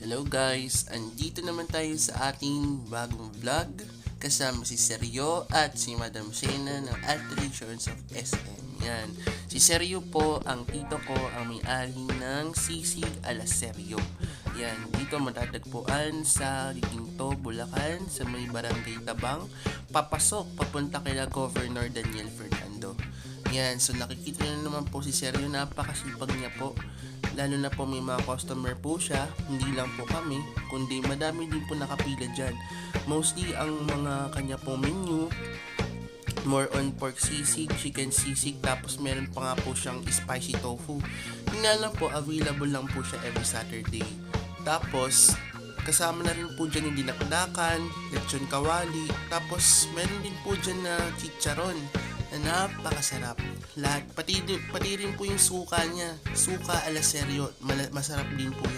Hello guys! Andito naman tayo sa ating bagong vlog. Kasama si Seryo at si Madam Shena ng Alterations of SM. Yan. Si Seryo po, ang tito ko, ang may-ari ng Sisig Ala Seryo. Yan. Dito matatagpuan sa Giginto, Bulacan, sa may Barangay Tabang. Papasok, papunta kila Governor Daniel Fernando. Yan. So nakikita nyo naman po si Seryo. Napakasipag niya po. Lalo na po may mga customer po siya, hindi lang po kami, kundi madami din po nakapila dyan. Mostly ang mga kanya po menu, more on pork sisig, chicken sisig, tapos meron pa nga po siyang spicy tofu. Yun nga lang po, available lang po siya every Saturday. Tapos, kasama na rin po dyan yung dinakdakan, lechon kawali, tapos meron din po dyan na chicharon na napakasarap. Lahat, pati rin po yung suka niya. Suka ala seryo. Masarap din po yan.